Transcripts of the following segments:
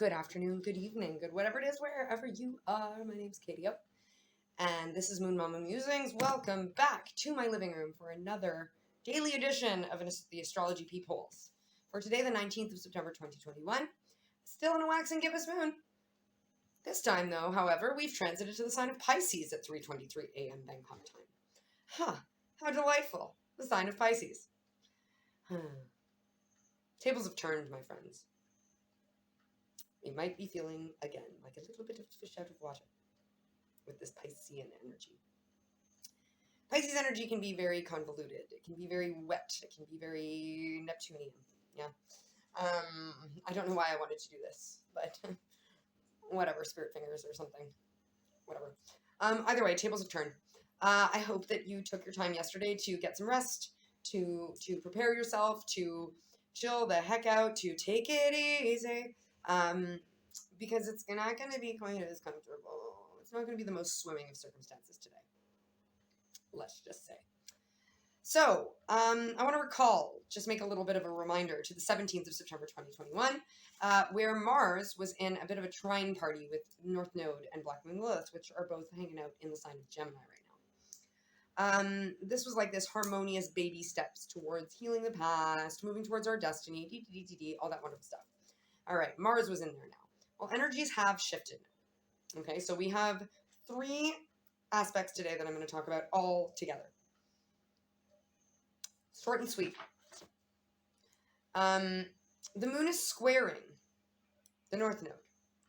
good afternoon, good evening, good whatever it is, wherever you are. My name's Katie O, and this is Moon Mama Musings. Welcome back to my living room for another daily edition of the Astrology Peepholes. For today, the 19th of September, 2021, still in a waxing gibbous moon. This time, though, however, we've transited to the sign of Pisces at 3:23 a.m. Bangkok time. Huh, how delightful, the sign of Pisces. Tables have turned, my friends. You might be feeling, again, like a little bit of fish out of water with this Piscean energy. Pisces energy can be very convoluted. It can be very wet. It can be very Neptunian. Yeah. I don't know why I wanted to do this, but whatever, spirit fingers or something. Whatever. Either way, tables have turned. I hope that you took your time yesterday to get some rest, to prepare yourself, to chill the heck out, to take it easy. Because it's not going to be quite as comfortable. It's not going to be the most swimming of circumstances today. Let's just say. So, I want to just make a little bit of a reminder to the 17th of September 2021, where Mars was in a bit of a trine party with North Node and Black Moon Lilith, which are both hanging out in the sign of Gemini right now. This was like this harmonious baby steps towards healing the past, moving towards our destiny, all that wonderful stuff. All right, Mars was in there now. Well, energies have shifted. Okay, so we have 3 aspects today that I'm going to talk about all together. Short and sweet. The moon is squaring the North Node.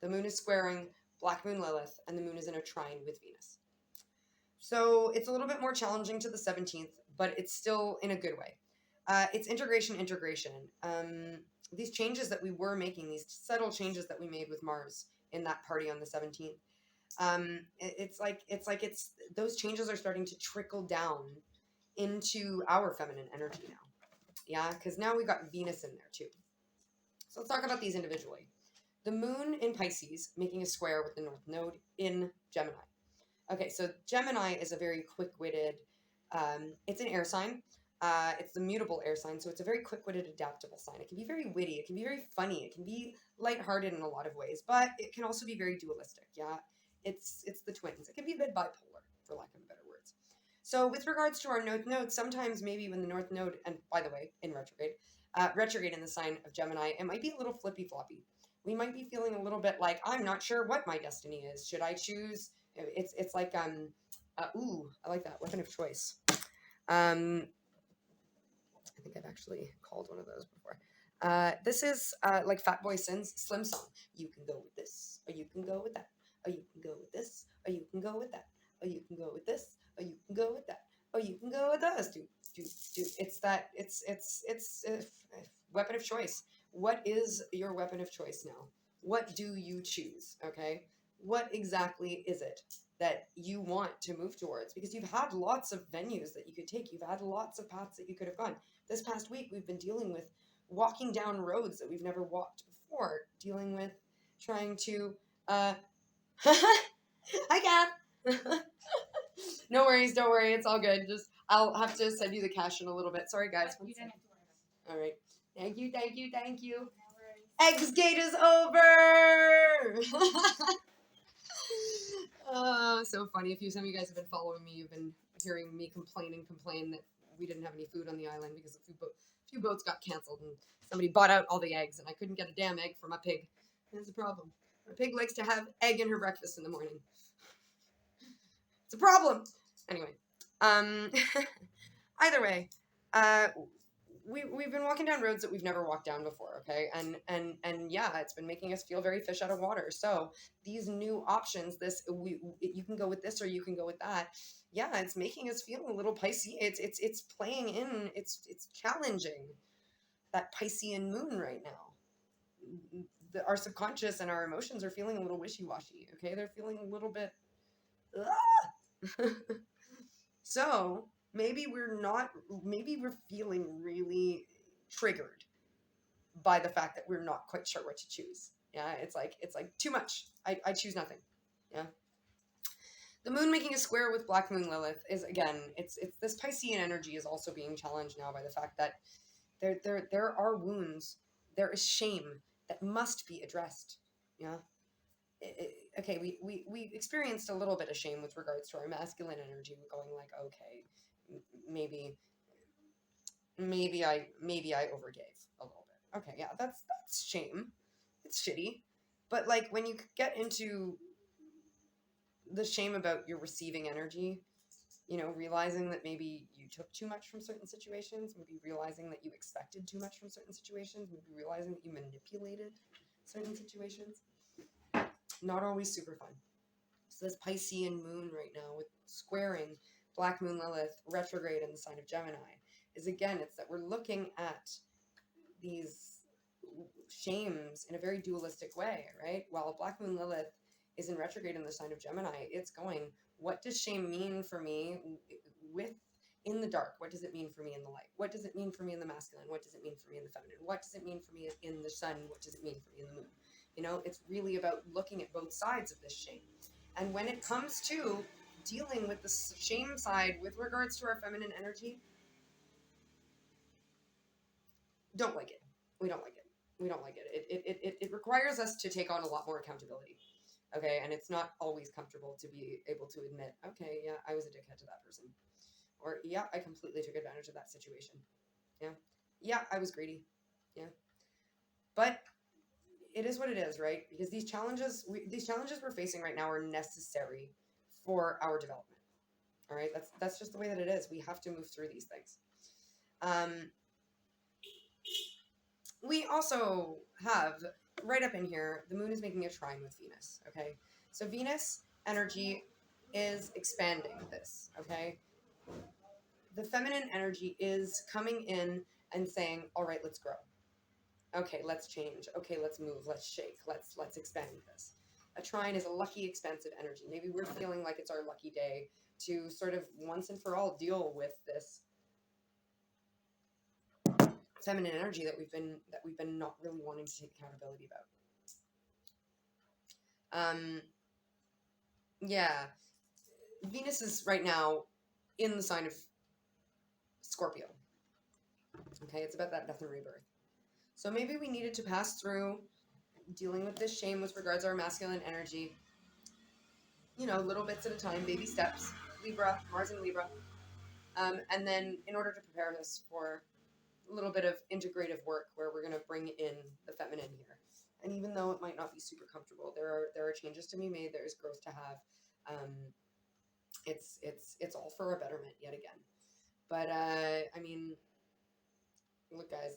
The moon is squaring Black Moon Lilith, and the moon is in a trine with Venus. So it's a little bit more challenging to the 17th, but it's still in a good way. It's integration. These changes that we were making, these subtle changes that we made with Mars in that party on the 17th, it's those changes are starting to trickle down into our feminine energy now. Yeah, because now we got Venus in there too. So let's talk about these individually. The moon in Pisces making a square with the North Node in Gemini. Okay, so Gemini is a very quick-witted, it's an air sign. It's the mutable air sign, so it's a very quick-witted, adaptable sign. It can be very witty, it can be very funny, it can be lighthearted in a lot of ways, but it can also be very dualistic, yeah? It's the twins. It can be a bit bipolar, for lack of better words. So with regards to our North Node, sometimes maybe when the North Node, and by the way, in retrograde in the sign of Gemini, it might be a little flippy-floppy. We might be feeling a little bit like, I'm not sure what my destiny is. Should I choose? It's like, ooh, I like that, weapon of choice. I think I've actually called one of those before. This is like Fatboy Slim's song. You can go with this, or you can go with that, or you can go with this, or you can go with that, or you can go with this, or you can go with that, or you can go with us. Do. It's weapon of choice. What is your weapon of choice now? What do you choose? Okay, what exactly is it that you want to move towards? Because you've had lots of venues that you could take. You've had lots of paths that you could have gone. This past week, we've been dealing with walking down roads that we've never walked before, dealing with trying to, hi, Kat. No worries, don't worry, it's all good. I'll have to send you the cash in a little bit. Sorry, guys. You don't have to worry about it. All right. Thank you. No worries. Eggs Gate is over! So funny. Some of you guys have been following me, you've been hearing me complain that we didn't have any food on the island because a few boats got canceled and somebody bought out all the eggs and I couldn't get a damn egg for my pig. That's a problem. My pig likes to have egg in her breakfast in the morning. It's a problem. Anyway, either way, we've been walking down roads that we've never walked down before, okay? And yeah, it's been making us feel very fish out of water. So these new options, you can go with this or you can go with that. Yeah, it's making us feel a little Pisces. It's playing in. It's challenging that Piscean moon right now. Our subconscious and our emotions are feeling a little wishy-washy. Okay, they're feeling a little bit. So maybe we're feeling really triggered by the fact that we're not quite sure what to choose. Yeah, it's like too much. I choose nothing. Yeah. The moon making a square with Black Moon Lilith is, again, it's this Piscean energy is also being challenged now by the fact that there are wounds, there is shame that must be addressed. Yeah. Okay, we experienced a little bit of shame with regards to our masculine energy. We're going like, okay, maybe maybe I overgave a little bit. Okay, yeah, that's shame. It's shitty. But like when you get into the shame about your receiving energy, realizing that maybe you took too much from certain situations, maybe realizing that you expected too much from certain situations, maybe realizing that you manipulated certain situations, not always super fun. So this Piscean moon right now with squaring Black Moon Lilith retrograde in the sign of Gemini is, again, it's that we're looking at these shames in a very dualistic way, right? While Black Moon Lilith is in retrograde in the sign of Gemini, it's going, what does shame mean for me with in the dark? What does it mean for me in the light? What does it mean for me in the masculine? What does it mean for me in the feminine? What does it mean for me in the sun? What does it mean for me in the moon? It's really about looking at both sides of this shame. And when it comes to dealing with the shame side with regards to our feminine energy, don't like it. We don't like it. We don't like it. It requires us to take on a lot more accountability. Okay, and it's not always comfortable to be able to admit, okay, yeah, I was a dickhead to that person. Or, yeah, I completely took advantage of that situation. Yeah. Yeah, I was greedy. Yeah. But it is what it is, right? Because these challenges we're facing right now are necessary for our development. All right? That's just the way that it is. We have to move through these things. We also have, right up in here, the moon is making a trine with Venus, okay? So Venus energy is expanding this, okay? The feminine energy is coming in and saying, all right, let's grow. Okay, let's change. Okay, let's move. Let's shake. Let's expand this. A trine is a lucky, expansive energy. Maybe we're feeling like it's our lucky day to sort of once and for all deal with this feminine energy that we've been not really wanting to take accountability about. Yeah, Venus is right now in the sign of Scorpio. Okay, it's about that death and rebirth. So maybe we needed to pass through dealing with this shame with regards to our masculine energy, little bits at a time, baby steps. Libra, Mars in Libra. And then in order to prepare us for a little bit of integrative work where we're going to bring in the feminine here. And even though it might not be super comfortable, there are changes to be made. There is growth to have. It's all for a betterment yet again. But I mean, look, guys,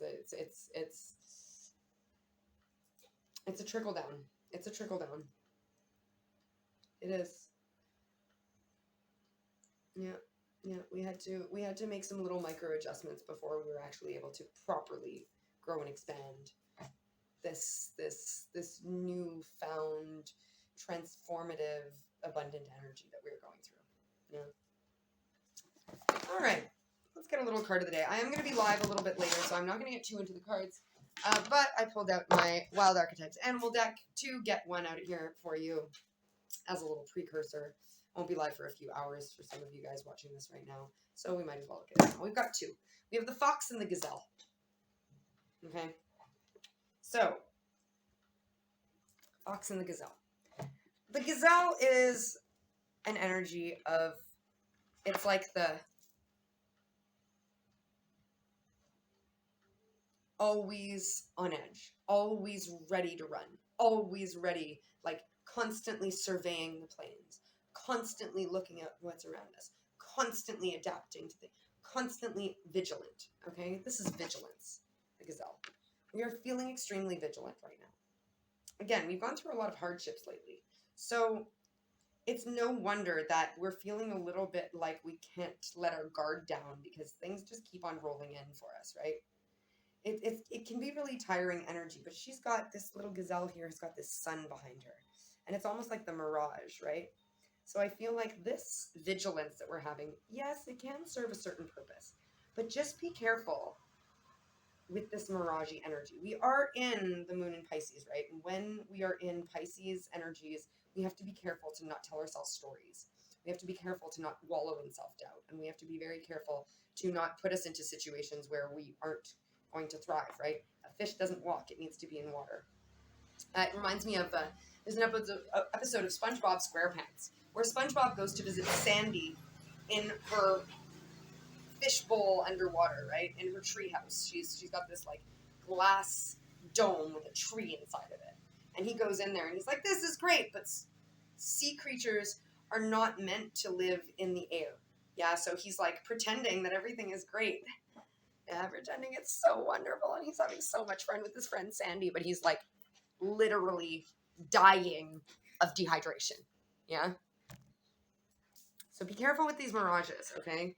it's a trickle down. It's a trickle down. It is. Yeah. Yeah, we had to make some little micro adjustments before we were actually able to properly grow and expand this newfound transformative abundant energy that we are going through. Yeah. All right. Let's get a little card of the day. I am going to be live a little bit later, so I'm not going to get too into the cards. But I pulled out my Wild Archetypes Animal deck to get one out of here for you as a little precursor. Won't be live for a few hours for some of you guys watching this right now, so we might as well look at it now. We've got two. We have the Fox and the Gazelle. Okay? So, Fox and the Gazelle. The Gazelle is an energy of, it's like the always on edge, always ready to run, always ready, like constantly surveying the plains, constantly looking at what's around us, constantly adapting to things, constantly vigilant. Okay, this is vigilance, the Gazelle. We are feeling extremely vigilant right now. Again, we've gone through a lot of hardships lately, so it's no wonder that we're feeling a little bit like we can't let our guard down because things just keep on rolling in for us, right? It can be really tiring energy, but she's got this little Gazelle here has got this sun behind her, and it's almost like the mirage, right? So I feel like this vigilance that we're having, yes, it can serve a certain purpose, but just be careful with this miragey energy. We are in the moon in Pisces, right? And when we are in Pisces energies, we have to be careful to not tell ourselves stories. We have to be careful to not wallow in self-doubt, and we have to be very careful to not put us into situations where we aren't going to thrive, right? A fish doesn't walk, it needs to be in water. It reminds me of there's an episode of SpongeBob SquarePants where SpongeBob goes to visit Sandy in her fishbowl underwater, right? In her treehouse. She's got this like glass dome with a tree inside of it. And he goes in there and he's like, "This is great, but sea creatures are not meant to live in the air." Yeah, so he's like pretending that everything is great. Yeah, pretending it's so wonderful, and he's having so much fun with his friend Sandy, but he's like literally dying of dehydration. Yeah. So be careful with these mirages, okay?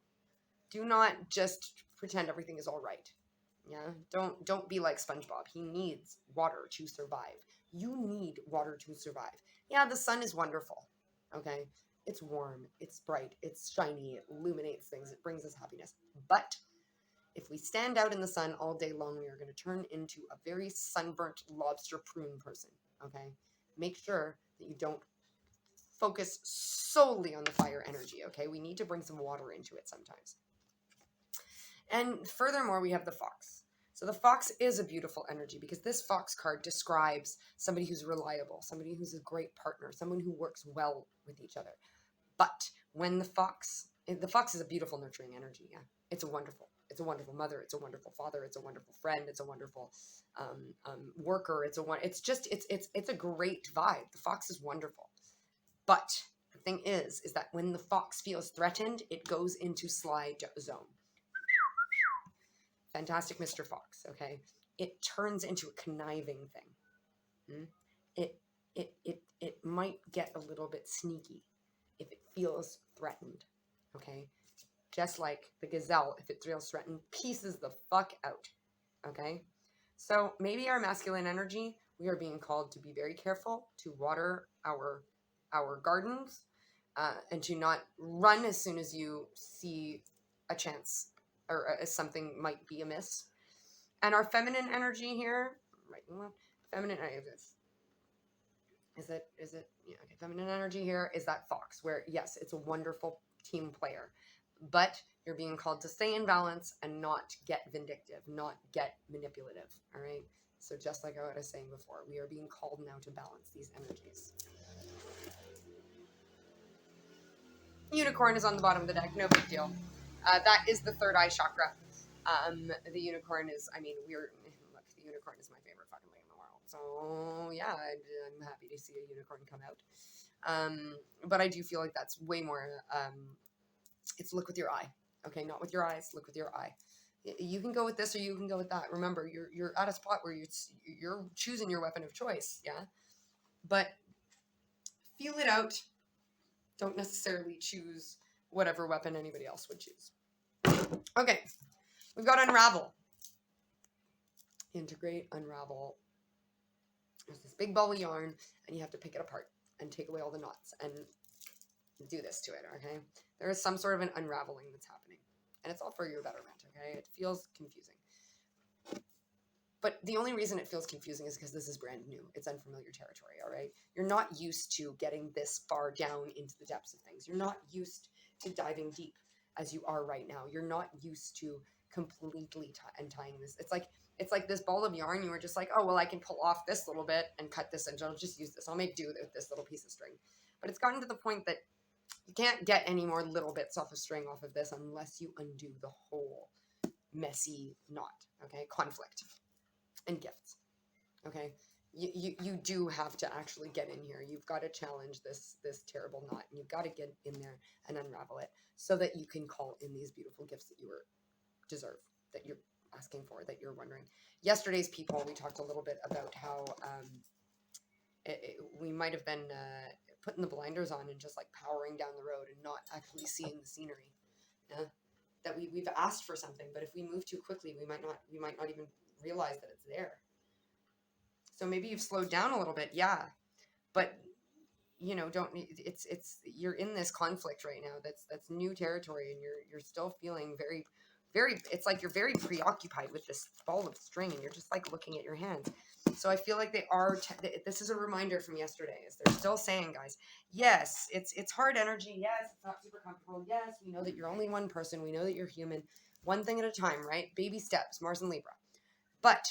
Do not just pretend everything is all right. Yeah. Don't be like SpongeBob. He needs water to survive. You need water to survive. Yeah, the sun is wonderful. Okay? It's warm, it's bright, it's shiny, it illuminates things, it brings us happiness. But if we stand out in the sun all day long, we are going to turn into a very sunburnt lobster prune person. Okay? Make sure that you don't focus solely on the fire energy. Okay? We need to bring some water into it sometimes. And furthermore, we have the fox. So the fox is a beautiful energy because this fox card describes somebody who's reliable, somebody who's a great partner, someone who works well with each other. But when the fox is a beautiful nurturing energy. Yeah, it's a wonderful mother, it's a wonderful father, it's a wonderful friend, it's a wonderful worker. It's a great vibe. The fox is wonderful. But the thing is that when the fox feels threatened, it goes into slide zone. Fantastic Mr. Fox, okay? It turns into a conniving thing. It might get a little bit sneaky if it feels threatened, okay? Just like the gazelle, if it feels threatened, pieces the fuck out, okay? So maybe our masculine energy, we are being called to be very careful, to water our gardens, and to not run as soon as you see a chance or something might be amiss. And our feminine energy here, right and left, feminine, is it, yeah, okay, feminine energy here is that fox, where yes, it's a wonderful team player, but you're being called to stay in balance and not get vindictive, not get manipulative, all right? So just like I was saying before, we are being called now to balance these energies. Unicorn is on the bottom of the deck, no big deal. That is the third eye chakra. The unicorn is, the unicorn is my favorite fucking thing in the world. So yeah, I'm happy to see a unicorn come out. But I do feel like that's way more, it's look with your eye. Okay, not with your eyes, look with your eye. You can go with this or you can go with that. Remember, you're at a spot where you're choosing your weapon of choice, yeah? But feel it out. Don't necessarily choose whatever weapon anybody else would choose. Okay, we've got unravel. Integrate, unravel. There's this big ball of yarn, and you have to pick it apart and take away all the knots and do this to it, okay? There is some sort of an unraveling that's happening, and it's all for your betterment, okay? It feels confusing. But the only reason it feels confusing is because this is brand new. It's unfamiliar territory, all right? You're not used to getting this far down into the depths of things. You're not used to diving deep as you are right now. You're not used to completely untying this. It's like this ball of yarn. You were just like, oh, well, I can pull off this little bit and cut this, and I'll just use this. I'll make do with this little piece of string. But it's gotten to the point that you can't get any more little bits off of string off of this unless you undo the whole messy knot, okay? Conflict. And gifts, okay? You do have to actually get in here. You've got to challenge this terrible knot, and you've got to get in there and unravel it so that you can call in these beautiful gifts that you deserve, that you're asking for, that you're wondering. Yesterday's Peephole, we talked a little bit about how we might have been putting the blinders on and just like powering down the road and not actually seeing the scenery. Yeah? That we've asked for something, but if we move too quickly, we might not even realize that it's there. So maybe you've slowed down a little bit, yeah, but you're in this conflict right now. That's new territory, and you're still feeling very, very. It's like you're very preoccupied with this ball of string, and you're just like looking at your hands. So I feel like they are. This is a reminder from yesterday. Is they're still saying, guys, yes, it's hard energy. Yes, it's not super comfortable. Yes, we know that you're only one person. We know that you're human. One thing at a time, right? Baby steps, Mars and Libra. But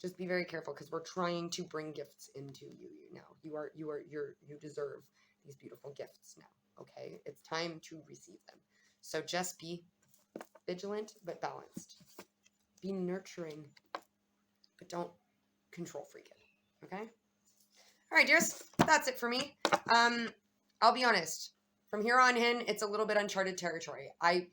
Just be very careful because we're trying to bring gifts into you now. You deserve these beautiful gifts now. Okay? It's time to receive them. So just be vigilant but balanced. Be nurturing, but don't control freak it. Okay? All right, dears. That's it for me. I'll be honest. From here on in, it's a little bit uncharted territory. I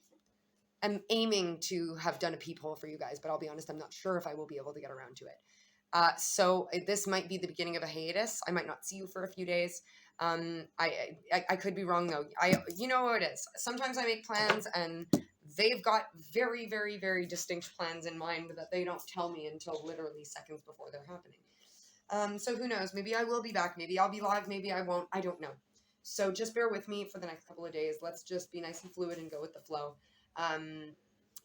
am aiming to have done a peephole for you guys, but I'll be honest, I'm not sure if I will be able to get around to it. So this might be the beginning of a hiatus. I might not see you for a few days. I could be wrong though. You know what it is. Sometimes I make plans and they've got very, very, very distinct plans in mind that they don't tell me until literally seconds before they're happening. So who knows? Maybe I will be back. Maybe I'll be live. Maybe I won't. I don't know. So just bear with me for the next couple of days. Let's just be nice and fluid and go with the flow.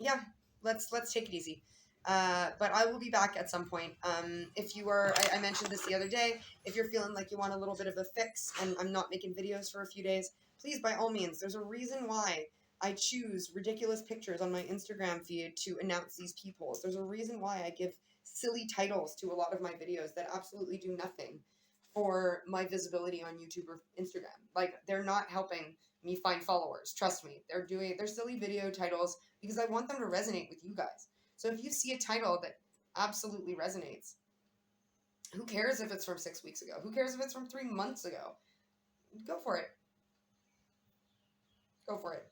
Yeah, let's take it easy. But I will be back at some point. If you are, I mentioned this the other day, if you're feeling like you want a little bit of a fix and I'm not making videos for a few days, please, by all means, there's a reason why I choose ridiculous pictures on my Instagram feed to announce these peepholes. There's a reason why I give silly titles to a lot of my videos that absolutely do nothing for my visibility on YouTube or Instagram. Like, they're not helping me find followers. Trust me. They're silly video titles because I want them to resonate with you guys. So if you see a title that absolutely resonates, who cares if it's from 6 weeks ago? Who cares if it's from 3 months ago? Go for it. Go for it.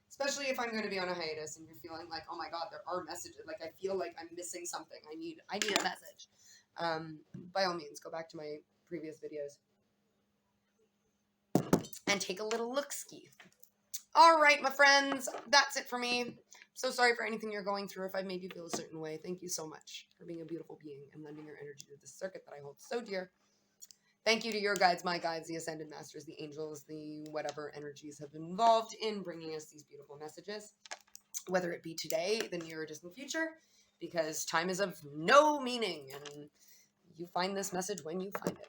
Especially if I'm going to be on a hiatus and you're feeling like, oh my God, there are messages. Like, I feel like I'm missing something. I need a message. By all means, go back to my previous videos and take a little look-ski. All right, my friends, that's it for me. So sorry for anything you're going through if I've made you feel a certain way. Thank you so much for being a beautiful being and lending your energy to this circuit that I hold so dear. Thank you to your guides, my guides, the Ascended Masters, the angels, the whatever energies have been involved in bringing us these beautiful messages, whether it be today, the near or distant future, because time is of no meaning, and you find this message when you find it.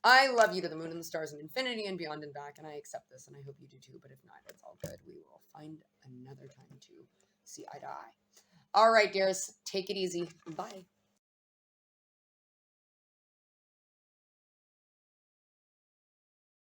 I love you to the moon and the stars and infinity and beyond and back, and I accept this, and I hope you do too, but if not, it's all good. We will find another time to see eye to eye. All right, dears, take it easy. Bye.